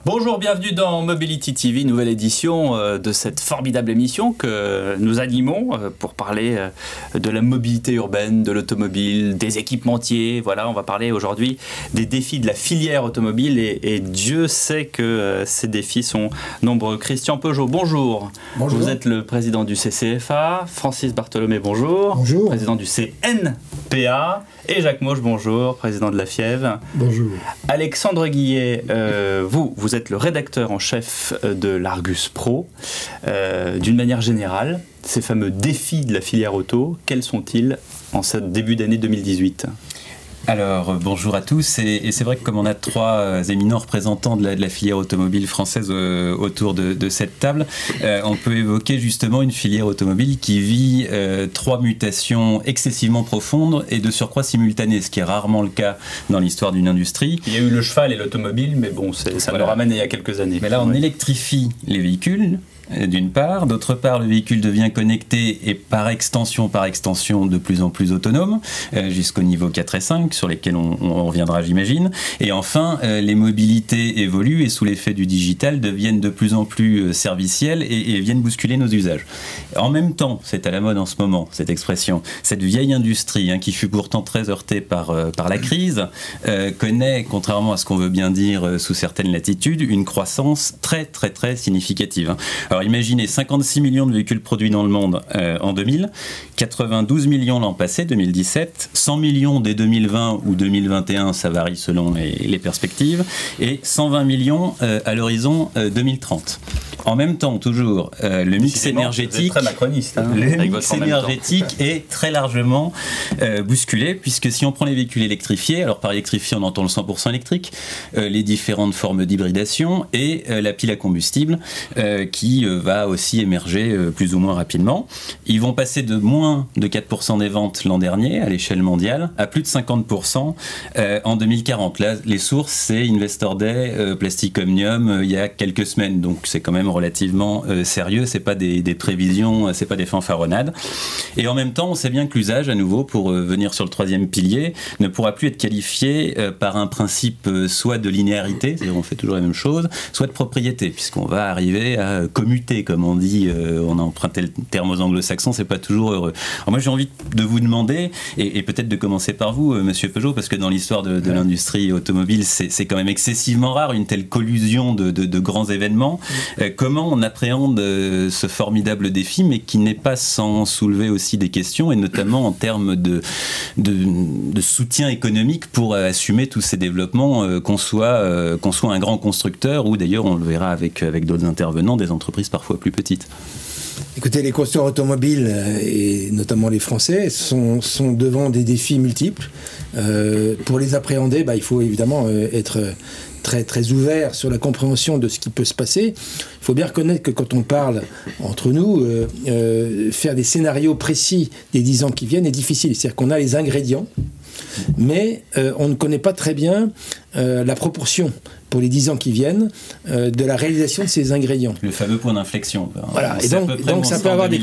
Bonjour, bienvenue dans Mobility TV, nouvelle édition de cette formidable émission que nous animons pour parler de la mobilité urbaine, de l'automobile, des équipementiers. Voilà, on va parler aujourd'hui des défis de la filière automobile et Dieu sait que ces défis sont nombreux. Christian Peugeot, bonjour. Bonjour. Vous êtes le président du CCFA. Francis Bartholomé, bonjour. Bonjour. Président du CNPA. Et Jacques Mauche, bonjour, président de la FIEV. Bonjour. Alexandre Guillet, vous êtes le rédacteur en chef de l'Argus Pro. D'une manière générale, ces fameux défis de la filière auto, quels sont-ils en ce début d'année 2018 ? Alors, bonjour à tous, et c'est vrai que comme on a trois éminents représentants de la filière automobile française autour de cette table, on peut évoquer justement une filière automobile qui vit trois mutations excessivement profondes et de surcroît simultanées, ce qui est rarement le cas dans l'histoire d'une industrie. Il y a eu le cheval et l'automobile, mais bon, ça voilà. Nous ramène il y a quelques années. Mais là, on électrifie les véhicules, d'une part. D'autre part, le véhicule devient connecté et par extension, de plus en plus autonome, jusqu'au niveau 4 et 5, sur lesquels on reviendra, j'imagine. Et enfin, les mobilités évoluent et sous l'effet du digital deviennent de plus en plus servicielles et viennent bousculer nos usages. En même temps, c'est à la mode en ce moment, cette expression, cette vieille industrie qui fut pourtant très heurtée par la crise, connaît, contrairement à ce qu'on veut bien dire sous certaines latitudes, une croissance très significative. Alors imaginez 56 millions de véhicules produits dans le monde en 2000, 92 millions l'an passé, 2017, 100 millions dès 2020 ou 2021, ça varie selon les perspectives, et 120 millions à l'horizon 2030. En même temps, toujours, le mix énergétique, très macroniste, le mix énergétique est très largement bousculé, puisque si on prend les véhicules électrifiés, alors par électrifié on entend le 100% électrique, les différentes formes d'hybridation et la pile à combustible qui va aussi émerger plus ou moins rapidement. Ils vont passer de moins de 4% des ventes l'an dernier à l'échelle mondiale à plus de 50% en 2040. Là, les sources, c'est Investor Day, Plastic Omnium, il y a quelques semaines, donc c'est quand même relativement sérieux, c'est pas des prévisions, c'est pas des fanfaronnades. Et en même temps, on sait bien que l'usage, à nouveau, pour venir sur le troisième pilier, ne pourra plus être qualifié par un principe soit de linéarité, c'est-à-dire on fait toujours la même chose, soit de propriété, puisqu'on va arriver à commuter, comme on dit, on a emprunté le terme aux anglo-saxons, c'est pas toujours heureux. Alors moi j'ai envie de vous demander, et peut-être de commencer par vous, monsieur Peugeot, parce que dans l'histoire de l'industrie automobile, c'est quand même excessivement rare, une telle collusion de grands événements. Comment on appréhende ce formidable défi, mais qui n'est pas sans soulever aussi des questions, et notamment en termes de soutien économique pour assumer tous ces développements, qu'on soit un grand constructeur, ou d'ailleurs on le verra avec d'autres intervenants, des entreprises parfois plus petites. Écoutez, les constructeurs automobiles, et notamment les Français, sont devant des défis multiples. Pour les appréhender, il faut évidemment être très ouvert sur la compréhension de ce qui peut se passer. Il faut bien reconnaître que quand on parle entre nous, faire des scénarios précis des 10 ans qui viennent est difficile. C'est-à-dire qu'on a les ingrédients, mais on ne connaît pas très bien la proportion pour les 10 ans qui viennent de la réalisation de ces ingrédients. Le fameux point d'inflexion. Voilà. Et donc ça peut avoir des...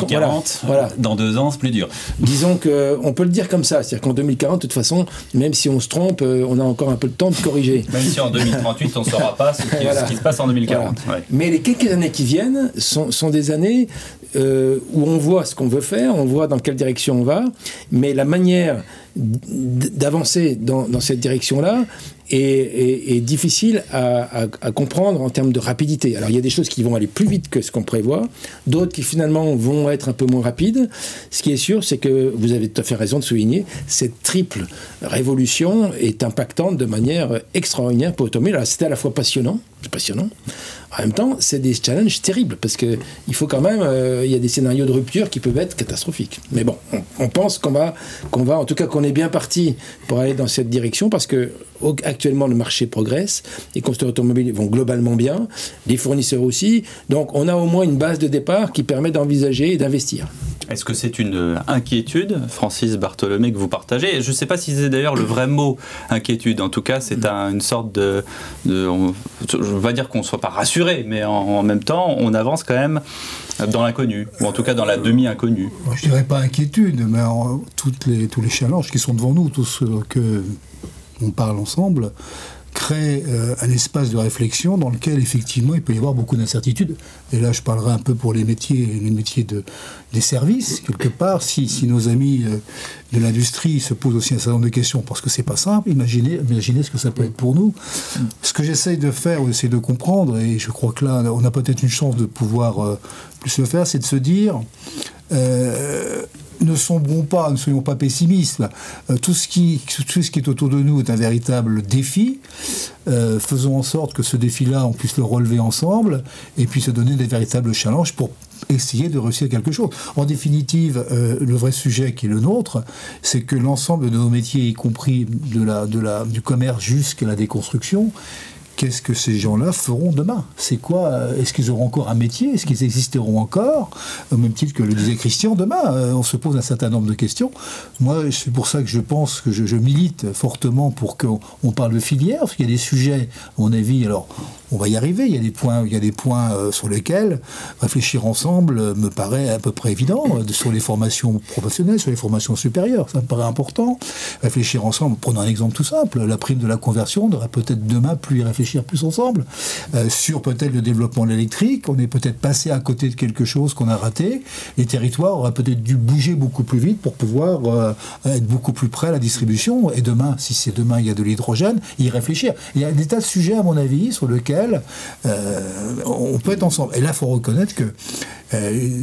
Voilà. Dans 2 ans, c'est plus dur. Disons qu'on peut le dire comme ça, c'est-à-dire qu'en 2040, de toute façon, même si on se trompe, on a encore un peu de temps de corriger. Même si en 2038, on ne saura pas ce qui se passe en 2040. Voilà. Ouais. Mais les quelques années qui viennent sont des années où on voit ce qu'on veut faire, on voit dans quelle direction on va, mais la manière d'avancer dans cette direction-là est difficile à comprendre en termes de rapidité. Alors il y a des choses qui vont aller plus vite que ce qu'on prévoit, d'autres qui finalement vont être un peu moins rapides. Ce qui est sûr, c'est que vous avez tout à fait raison de souligner, cette triple révolution est impactante de manière extraordinaire pour l'automobile. Alors c'est à la fois passionnant, en même temps, c'est des challenges terribles, parce qu'il faut quand même, il y a des scénarios de rupture qui peuvent être catastrophiques. Mais bon, on pense qu'on va, en tout cas qu'on est bien parti pour aller dans cette direction, parce que actuellement le marché progresse, les constructeurs automobiles vont globalement bien, les fournisseurs aussi, donc on a au moins une base de départ qui permet d'envisager et d'investir. Est-ce que c'est une inquiétude, Francis Bartholomé, que vous partagez? Je ne sais pas si c'est d'ailleurs le vrai mot, inquiétude. En tout cas, c'est une sorte je ne veux pas dire qu'on ne soit pas rassuré, mais en même temps, on avance quand même dans l'inconnu, ou en tout cas dans la demi-inconnue. Je ne dirais pas inquiétude, mais tous les challenges qui sont devant nous, tous ceux qu'on parle ensemble, crée un espace de réflexion dans lequel effectivement il peut y avoir beaucoup d'incertitudes. Et là je parlerai un peu pour les métiers des services. Quelque part, si nos amis de l'industrie se posent aussi un certain nombre de questions, parce que c'est pas simple, imaginez ce que ça peut être pour nous. Ce que j'essaye de faire, ou d'essayer de comprendre, et je crois que là on a peut-être une chance de pouvoir plus le faire, c'est de se dire ne sombrons pas, ne soyons pas pessimistes. Tout ce qui est autour de nous est un véritable défi. Faisons en sorte que ce défi-là, on puisse le relever ensemble et puis se donner des véritables challenges pour essayer de réussir quelque chose. En définitive, le vrai sujet qui est le nôtre, c'est que l'ensemble de nos métiers, y compris du commerce jusqu'à la déconstruction, qu'est-ce que ces gens-là feront demain? C'est quoi? Est-ce qu'ils auront encore un métier? Est-ce qu'ils existeront encore? Au même titre que le disait Christian, demain, on se pose un certain nombre de questions. Moi, c'est pour ça que je pense que je milite fortement pour qu'on parle de filière, parce qu'il y a des sujets, à mon avis, alors on va y arriver, il y a des points sur lesquels réfléchir ensemble me paraît à peu près évident, sur les formations professionnelles, sur les formations supérieures, ça me paraît important. Réfléchir ensemble, prenons un exemple tout simple, la prime de la conversion, on devrait peut-être demain plus y réfléchir plus ensemble. Sur peut-être le développement de l'électrique, on est peut-être passé à côté de quelque chose qu'on a raté. Les territoires auraient peut-être dû bouger beaucoup plus vite pour pouvoir être beaucoup plus près à la distribution. Et demain, si c'est demain il y a de l'hydrogène, y réfléchir. Il y a des tas de sujets, à mon avis, sur lesquels on peut être ensemble. Et là, il faut reconnaître que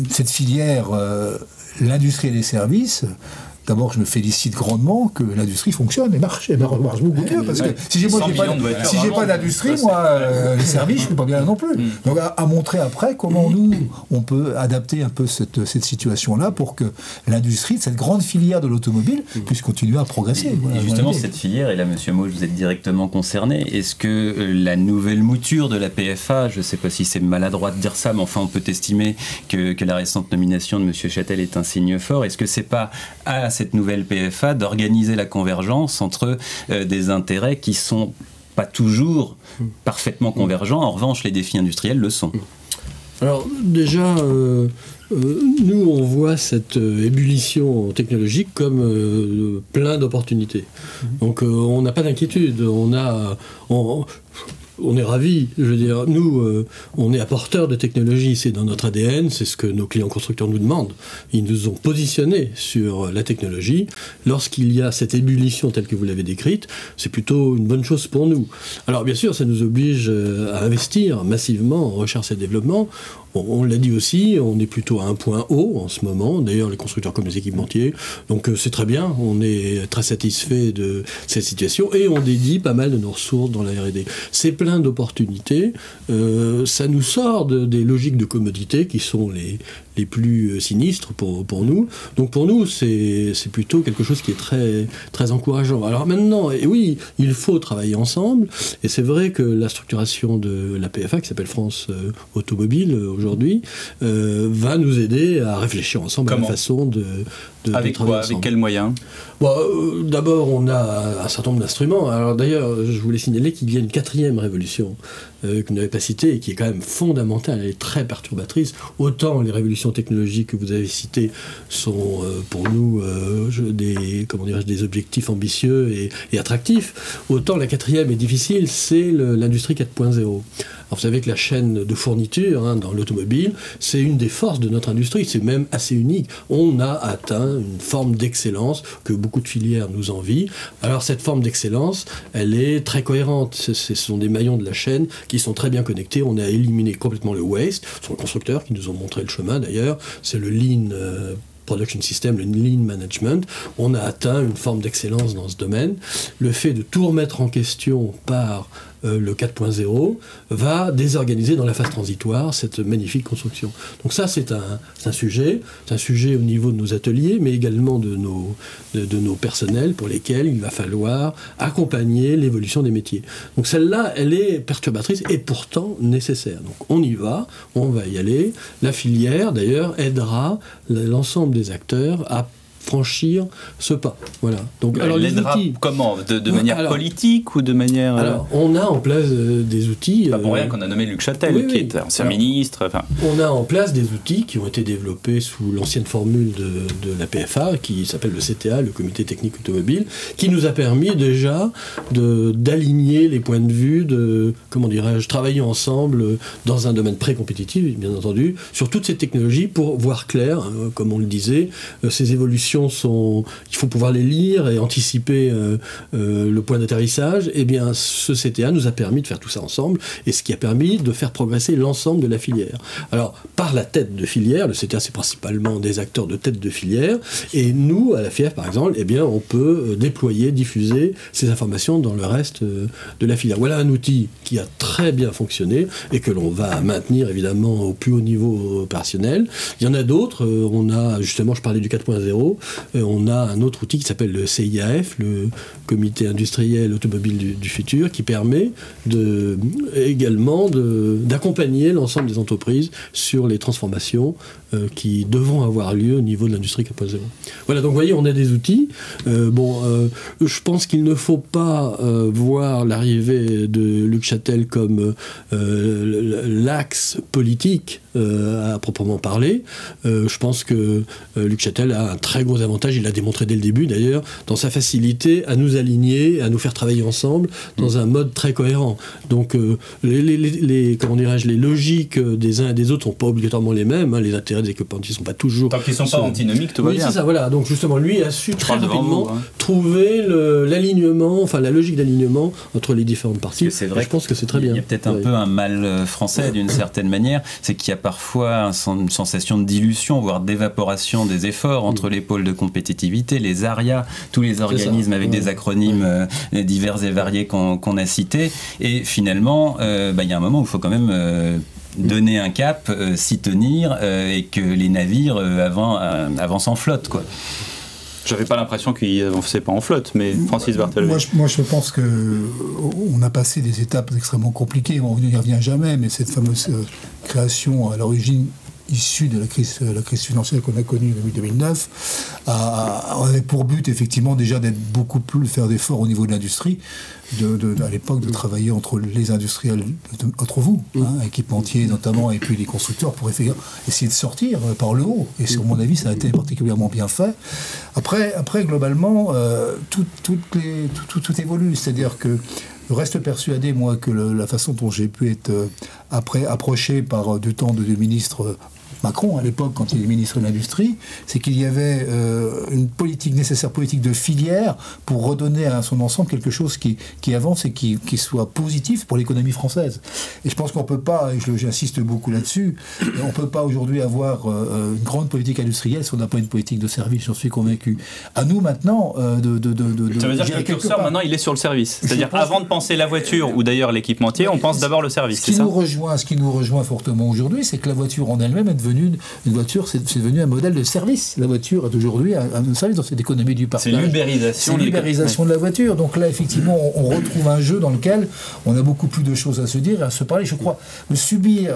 cette filière, l'industrie et les services, d'abord, je me félicite grandement que l'industrie fonctionne et marche beaucoup mieux. Parce que si j'ai pas d'industrie, moi, les services, je ne peux pas bien non plus. Donc, à montrer après comment nous, on peut adapter un peu cette situation-là pour que l'industrie, cette grande filière de l'automobile, puisse continuer à progresser. Et justement, cette filière, et là, Monsieur Mauge, vous êtes directement concerné. Est-ce que la nouvelle mouture de la PFA, je ne sais pas si c'est maladroit de dire ça, mais enfin, on peut estimer que la récente nomination de Monsieur Châtel est un signe fort. Est-ce que c'est pas à cette nouvelle PFA d'organiser la convergence entre des intérêts qui sont pas toujours parfaitement convergents. En revanche, les défis industriels le sont. Alors déjà, nous on voit cette ébullition technologique comme plein d'opportunités. Donc on n'a pas d'inquiétude. On est ravis, je veux dire, nous, on est apporteurs de technologie, c'est dans notre ADN, c'est ce que nos clients constructeurs nous demandent. Ils nous ont positionnés sur la technologie. Lorsqu'il y a cette ébullition telle que vous l'avez décrite, c'est plutôt une bonne chose pour nous. Alors bien sûr, ça nous oblige à investir massivement en recherche et développement. On l'a dit aussi, on est plutôt à un point haut en ce moment, d'ailleurs les constructeurs comme les équipementiers, donc c'est très bien, on est très satisfait de cette situation et on dédie pas mal de nos ressources dans la R&D. C'est plein d'opportunités, ça nous sort des logiques de commodité qui sont les plus sinistres pour nous. Donc pour nous, c'est plutôt quelque chose qui est très, très encourageant. Alors maintenant, et oui, il faut travailler ensemble, et c'est vrai que la structuration de la PFA, qui s'appelle France Automobile aujourd'hui, va nous aider à réfléchir ensemble à la façon de avec quoi, avec quels moyens? Bon, d'abord, on a un certain nombre d'instruments. Alors d'ailleurs, je voulais signaler qu'il y a une quatrième révolution que vous n'avez pas citée et qui est quand même fondamentale, elle est très perturbatrice. Autant les révolutions technologiques que vous avez citées sont pour nous des objectifs ambitieux et attractifs, autant la quatrième est difficile, c'est l'industrie 4.0. Alors vous savez que la chaîne de fourniture dans l'automobile, c'est une des forces de notre industrie, c'est même assez unique. On a atteint une forme d'excellence que beaucoup de filières nous envient. Alors cette forme d'excellence, elle est très cohérente. Ce sont des maillons de la chaîne qui sont très bien connectés. On a éliminé complètement le waste. Ce sont les constructeurs qui nous ont montré le chemin d'ailleurs. C'est le lean production system, le lean management. On a atteint une forme d'excellence dans ce domaine. Le fait de tout remettre en question par le 4.0 va désorganiser dans la phase transitoire cette magnifique construction. Donc ça, c'est un sujet au niveau de nos ateliers, mais également de nos personnels pour lesquels il va falloir accompagner l'évolution des métiers. Donc celle-là, elle est perturbatrice et pourtant nécessaire. Donc on y va, on va y aller. La filière, d'ailleurs, aidera l'ensemble des acteurs à franchir ce pas. Voilà. Donc, alors, les outils, comment de manière politique ou de manière... Alors, on a en place des outils... Pas pour rien qu'on a nommé Luc Châtel, qui est ancien ministre. Enfin... On a en place des outils qui ont été développés sous l'ancienne formule de la PFA, qui s'appelle le CTA, le Comité Technique Automobile, qui nous a permis déjà d'aligner les points de vue, de, comment dirais-je, travailler ensemble dans un domaine pré-compétitif, bien entendu, sur toutes ces technologies pour voir clair, comme on le disait. Ces évolutions il faut pouvoir les lire et anticiper le point d'atterrissage. Eh bien, ce CTA nous a permis de faire tout ça ensemble, et ce qui a permis de faire progresser l'ensemble de la filière. Alors, par la tête de filière, le CTA c'est principalement des acteurs de tête de filière, et nous, à la FIEF par exemple, eh bien, on peut déployer, diffuser ces informations dans le reste de la filière. Voilà un outil qui a très bien fonctionné et que l'on va maintenir évidemment au plus haut niveau opérationnel. Il y en a d'autres, on a, justement, je parlais du 4.0, on a un autre outil qui s'appelle le CIAF, le Comité Industriel Automobile du Futur, qui permet également d'accompagner l'ensemble des entreprises sur les transformations qui devront avoir lieu au niveau de l'industrie 4.0. Voilà, donc vous voyez, on a des outils. Je pense qu'il ne faut pas voir l'arrivée de Luc Châtel comme l'axe politique à proprement parler. Je pense que Luc Châtel a un très gros avantage, il l'a démontré dès le début d'ailleurs, dans sa facilité à nous aligner, à nous faire travailler ensemble dans un mode très cohérent. Donc comment dirais-je, les logiques des uns et des autres ne sont pas obligatoirement les mêmes, hein. Les intérêts des équipementiers ne sont pas toujours... Tant qu'ils ne sont pas antinomiques, tout va bien. Oui, c'est ça, voilà. Donc justement, lui a su très rapidement trouver l'alignement, enfin la logique d'alignement entre les différentes parties. C'est vrai, je pense que c'est très bien. Il y a peut-être un peu un mal français d'une certaine manière, c'est qu'il y a parfois une sensation de dilution, voire d'évaporation des efforts entre les pôles de compétitivité, les ARIA, tous les organismes avec des acronymes divers et variés qu'on a cités. Et finalement, il y a un moment où il faut quand même... donner un cap, s'y tenir, et que les navires avancent en flotte, quoi. J'avais pas l'impression qu'ils n'avançaient pas en flotte, mais Francis Barthelemy. Moi, je pense qu'on a passé des étapes extrêmement compliquées, on n'y revient jamais, mais cette fameuse création à l'origine issue de la crise financière qu'on a connue depuis 2009, avait pour but effectivement déjà d'être beaucoup plus, de faire d'efforts au niveau de l'industrie, à l'époque de travailler entre les industriels, entre vous, équipementiers notamment, et puis les constructeurs, pour essayer de sortir par le haut. Et sur mon avis, ça a été particulièrement bien fait. Après globalement, tout évolue. C'est-à-dire que je reste persuadé, moi, que la façon dont j'ai pu être approché par du temps de ministres Macron, à l'époque, quand il est ministre de l'Industrie, c'est qu'il y avait une nécessaire politique de filière pour redonner à son ensemble quelque chose qui avance et qui soit positif pour l'économie française. Et je pense qu'on ne peut pas, et j'insiste beaucoup là-dessus, on ne peut pas aujourd'hui avoir une grande politique industrielle si on n'a pas une politique de service, j'en suis convaincu. À nous maintenant Ça veut dire que le curseur, maintenant, il est sur le service. C'est-à-dire, avant de penser la voiture ou d'ailleurs l'équipementier, on pense d'abord le service. Ce qui nous rejoint fortement aujourd'hui, c'est que la voiture en elle-même est devenue une voiture, c'est devenu un modèle de service. La voiture est aujourd'hui un service dans cette économie du partage. C'est l'ubérisation de la voiture. Donc là, effectivement, on retrouve un jeu dans lequel on a beaucoup plus de choses à se dire et à se parler. Je crois, le subir,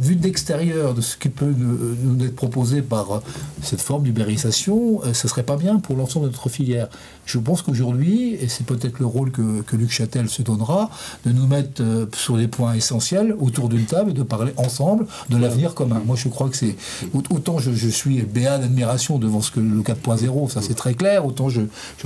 vu d'extérieur, de ce qui peut nous être proposé par cette forme d'ubérisation, ce ne serait pas bien pour l'ensemble de notre filière. Je pense qu'aujourd'hui, et c'est peut-être le rôle que Luc Châtel se donnera, de nous mettre sur les points essentiels autour d'une table et de parler ensemble de l'avenir commun. Moi, je crois que c'est... Autant je suis béat d'admiration devant le 4.0, ça c'est très clair, autant je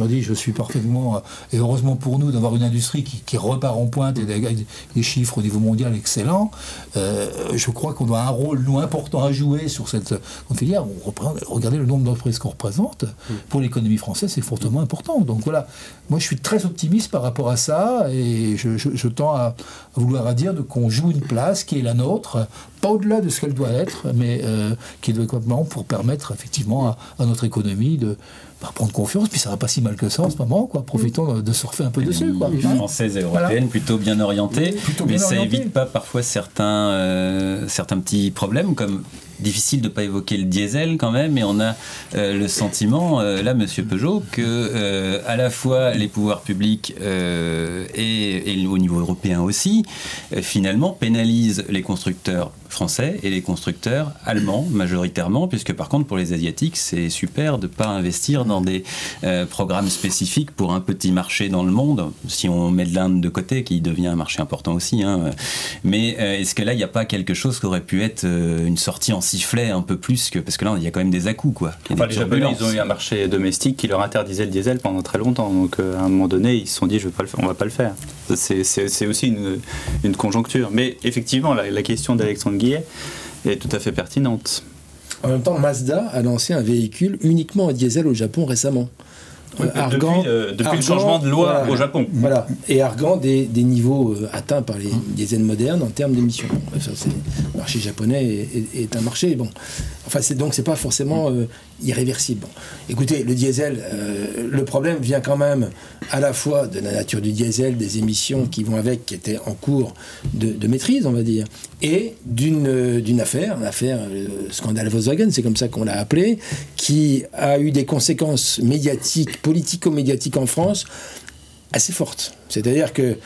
dis, je suis parfaitement... et heureusement pour nous d'avoir une industrie qui repart en pointe et des chiffres au niveau mondial excellents. Je crois qu'on a un rôle, nous, important à jouer sur cette filière. Regardez le nombre d'entreprises qu'on représente. Pour l'économie française, c'est fortement important. Donc voilà, moi je suis très optimiste par rapport à ça et je tends à vouloir dire qu'on joue une place qui est la nôtre, pas au-delà de ce qu'elle doit être, mais qui doit être pour permettre effectivement à notre économie va prendre confiance, puis ça va pas si mal que ça en ce moment, quoi. Profitons de surfer un peu dessus, quoi. Française et européenne, plutôt bien orientée, mais ça évite pas parfois certains petits problèmes, comme difficile de ne pas évoquer le diesel quand même, mais on a le sentiment, là, Monsieur Peugeot, que à la fois les pouvoirs publics et au niveau européen aussi, finalement pénalisent les constructeurs français et les constructeurs allemands majoritairement, puisque par contre pour les Asiatiques c'est super de ne pas investir dans des programmes spécifiques pour un petit marché dans le monde, si on met de l'Inde de côté qui devient un marché important aussi, hein. Mais est-ce que là il n'y a pas quelque chose qui aurait pu être une sortie en sifflet un peu plus que, parce que là il y a quand même des à-coups, quoi. Enfin, les Japonais ils ont eu un marché domestique qui leur interdisait le diesel pendant très longtemps, donc à un moment donné ils se sont dit on va pas le faire. C'est aussi une conjoncture, mais effectivement la question d'Alexandre Guillet est tout à fait pertinente. En même temps, Mazda a lancé un véhicule uniquement à diesel au Japon récemment. Depuis le changement de loi au Japon. Voilà, et arguant des niveaux atteints par les diesels modernes en termes d'émissions. Bon, ça, le marché japonais est un marché, bon. Enfin, donc c'est pas forcément irréversible. Bon. Écoutez, le diesel, le problème vient quand même à la fois de la nature du diesel, des émissions qui vont avec, qui étaient en cours de maîtrise, on va dire, et d'une affaire, scandale Volkswagen, c'est comme ça qu'on l'a appelé, qui a eu des conséquences médiatiques, politico-médiatiques en France assez fortes. C'est-à-dire que,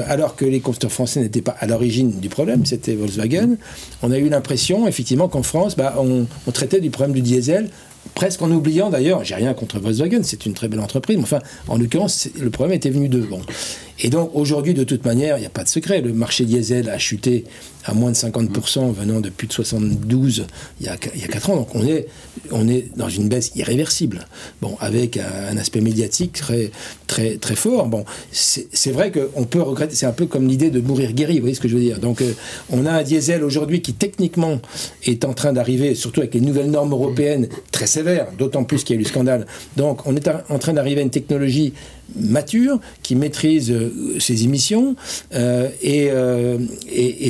alors que les constructeurs français n'étaient pas à l'origine du problème, c'était Volkswagen, on a eu l'impression, effectivement, qu'en France, on traitait du problème du diesel, presque en oubliant d'ailleurs, j'ai rien contre Volkswagen, c'est une très belle entreprise, mais enfin, en l'occurrence, le problème était venu d'eux. Bon. Et donc, aujourd'hui, de toute manière, il n'y a pas de secret, le marché diesel a chuté à moins de 50% venant de plus de 72 il y a 4 ans, donc on est dans une baisse irréversible, bon, avec un aspect médiatique très, très, très fort. Bon, c'est vrai qu'on peut regretter, c'est un peu comme l'idée de mourir guéri, vous voyez ce que je veux dire. Donc, on a un diesel aujourd'hui qui, techniquement, est en train d'arriver, surtout avec les nouvelles normes européennes très sévères, d'autant plus qu'il y a eu le scandale. Donc, on est en train d'arriver à une technologie mature, qui maîtrise ses émissions, et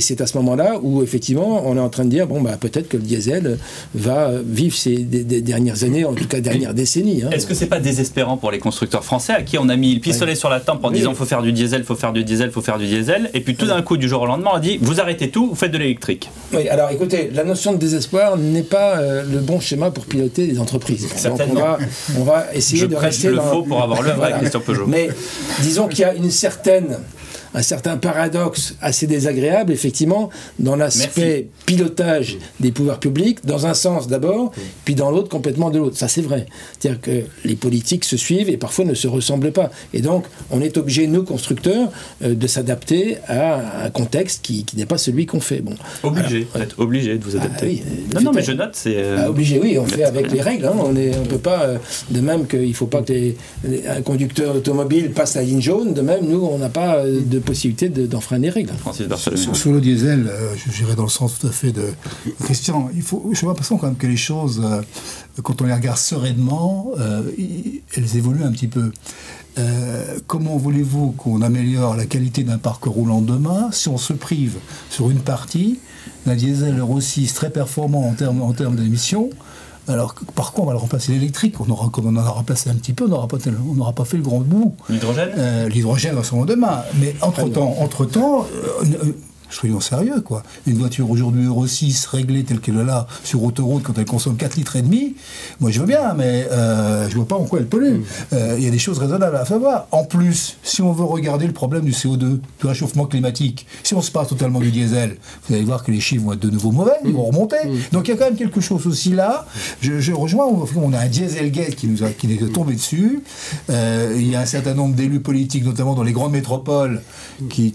c'est à ce moment-là où effectivement on est en train de dire peut-être que le diesel va vivre ces des dernières années, en tout cas dernières décennies. Hein. Est-ce que c'est pas désespérant pour les constructeurs français à qui on a mis le pistolet sur la tempe en disant faut faire du diesel, faut faire du diesel, faut faire du diesel, et puis tout d'un coup du jour au lendemain on a dit vous arrêtez tout, vous faites de l'électrique. Oui, alors écoutez, la notion de désespoir n'est pas le bon schéma pour piloter les entreprises. Donc on va essayer de rester le faux pour avoir le vrai, Christian Peugeot. Mais disons qu'il y a un certain paradoxe assez désagréable, effectivement, dans l'aspect pilotage des pouvoirs publics, dans un sens d'abord, puis dans l'autre complètement de l'autre. Ça, c'est vrai. C'est-à-dire que les politiques se suivent et parfois ne se ressemblent pas. Et donc, on est obligé, nous, constructeurs, de s'adapter à un contexte qui n'est pas celui qu'on fait. Bon. Obligé, vous êtes obligé de vous adapter. Oui, non, mais je note, c'est... obligé, oui, on fait avec les règles. Hein. On ne peut pas... de même qu'il ne faut pas que un conducteur automobile passe la ligne jaune, de même, nous, on n'a pas de possibilité d'enfreindre les règles. Sur le diesel, j'irai dans le sens tout à fait de Christian. J'ai l'impression quand même que les choses, quand on les regarde sereinement, elles évoluent un petit peu. Comment voulez-vous qu'on améliore la qualité d'un parc roulant demain si on se prive sur une partie d'un diesel Euro 6 très performant en termes d'émissions? Alors, par contre, on va le remplacer l'électrique. Comme on en a remplacé un petit peu, on n'aura pas fait le grand bout. L'hydrogène L'hydrogène va sûrement demain. Mais entre-temps, soyons sérieux, quoi. Une voiture aujourd'hui Euro 6 réglée telle qu'elle est là sur autoroute quand elle consomme 4,5 litres, moi je veux bien, mais je vois pas en quoi elle pollue. Il y a des choses raisonnables à savoir. En plus, si on veut regarder le problème du CO2, du réchauffement climatique, si on se passe totalement du diesel, vous allez voir que les chiffres vont être de nouveau mauvais, ils vont remonter. Donc il y a quand même quelque chose aussi là. Je rejoins, on a un Dieselgate qui nous est tombé dessus. Il y a un certain nombre d'élus politiques, notamment dans les grandes métropoles, qui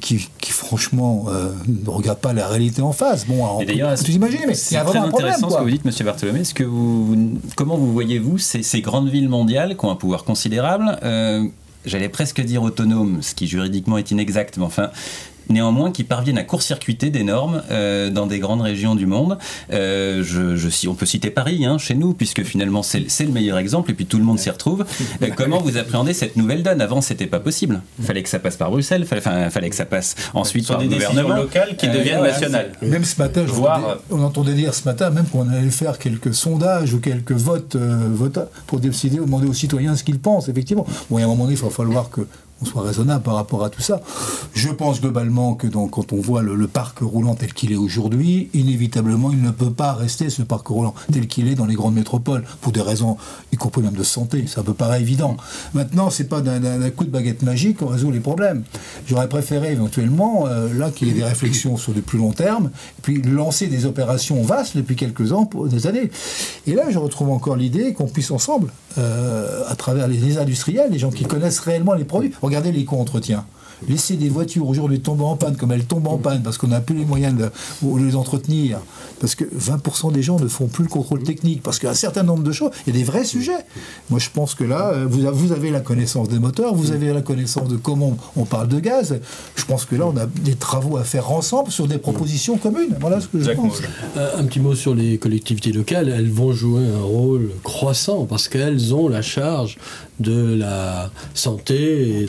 franchement... ne regarde pas la réalité en face. Bon, on peut tout imaginer, mais c'est très intéressant ce que vous dites, Monsieur Bartholomé. Comment vous voyez-vous ces grandes villes mondiales qui ont un pouvoir considérable, j'allais presque dire autonome, ce qui juridiquement est inexact, mais enfin, néanmoins qui parviennent à court-circuiter des normes dans des grandes régions du monde. On peut citer Paris, hein, chez nous, puisque finalement c'est le meilleur exemple, et puis tout le monde s'y retrouve. Comment vous appréhendez cette nouvelle donne? Avant, c'était pas possible. Il fallait que ça passe par Bruxelles, fallait que ça passe ensuite par le gouvernement. Locales qui deviennent nationales. Même ce matin, on entendait dire ce matin même qu'on allait faire quelques sondages ou quelques votes pour décider ou demander aux citoyens ce qu'ils pensent, effectivement. Bon, il y a un moment donné, il va falloir qu'on soit raisonnable par rapport à tout ça. Je pense globalement que quand on voit le parc roulant tel qu'il est aujourd'hui, inévitablement, il ne peut pas rester ce parc roulant tel qu'il est dans les grandes métropoles, pour des raisons, y compris même de santé. Ça peut paraître évident. Maintenant, c'est pas d'un coup de baguette magique qu'on résout les problèmes. J'aurais préféré éventuellement, là, qu'il y ait des réflexions sur du plus long terme, et puis lancer des opérations vastes depuis quelques ans, pour des années. Et là, je retrouve encore l'idée qu'on puisse ensemble, à travers les industriels, les gens qui connaissent réellement les produits. Regardez l'éco-entretien. Laisser des voitures aujourd'hui tomber en panne comme elles tombent en panne parce qu'on n'a plus les moyens de les entretenir, parce que 20% des gens ne font plus le contrôle technique, parce qu'un certain nombre de choses, il y a des vrais sujets. Moi je pense que là, vous avez la connaissance des moteurs, vous avez la connaissance de comment on parle de gaz. Je pense que là on a des travaux à faire ensemble sur des propositions communes. Voilà ce que je pense. Un petit mot sur les collectivités locales. Elles vont jouer un rôle croissant parce qu'elles ont la charge de la santé et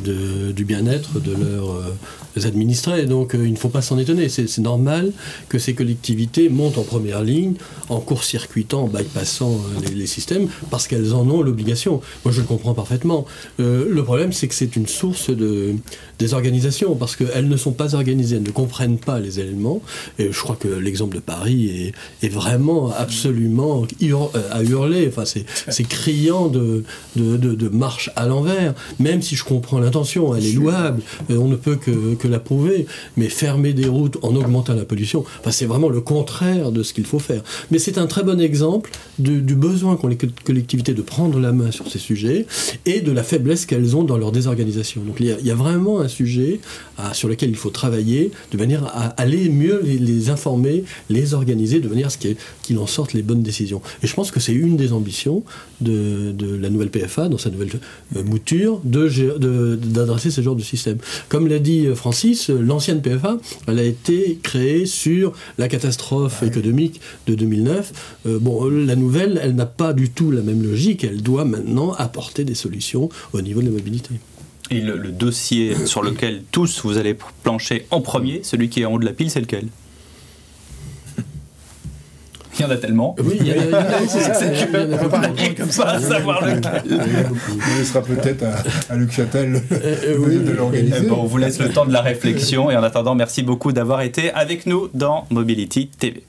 du bien-être de leurs administrés. Donc il ne faut pas s'en étonner. C'est normal que ces collectivités montent en première ligne en court-circuitant, en bypassant les systèmes, parce qu'elles en ont l'obligation. Moi je le comprends parfaitement. Le problème c'est que c'est une source de désorganisation, parce qu'elles ne sont pas organisées, elles ne comprennent pas les éléments. Et je crois que l'exemple de Paris est vraiment absolument à hurler. Enfin, c'est criant de marche à l'envers, même si je comprends l'intention, elle est louable, on ne peut que l'approuver, mais fermer des routes en augmentant la pollution, enfin, c'est vraiment le contraire de ce qu'il faut faire. Mais c'est un très bon exemple du besoin qu'ont les collectivités de prendre la main sur ces sujets et de la faiblesse qu'elles ont dans leur désorganisation. Donc il y a vraiment un sujet sur lequel il faut travailler de manière à aller mieux les informer, les organiser, de manière à ce qu'il en sorte les bonnes décisions. Et je pense que c'est une des ambitions de la nouvelle PFA, dans sa nouvelle mouture, d'adresser ce genre de système. Comme l'a dit Francis, l'ancienne PFA, elle a été créée sur la catastrophe économique de 2009. La nouvelle, elle n'a pas du tout la même logique. Elle doit maintenant apporter des solutions au niveau de la mobilité. Et le dossier sur lequel tous vous allez plancher en premier, celui qui est en haut de la pile, c'est lequel ? Il y en a tellement. Oui, il y en a pas comme ça à savoir lequel. Il sera peut-être à Luc Châtel de l'organiser. On vous laisse le temps de la réflexion et en attendant, merci beaucoup d'avoir été avec nous dans Mobility TV.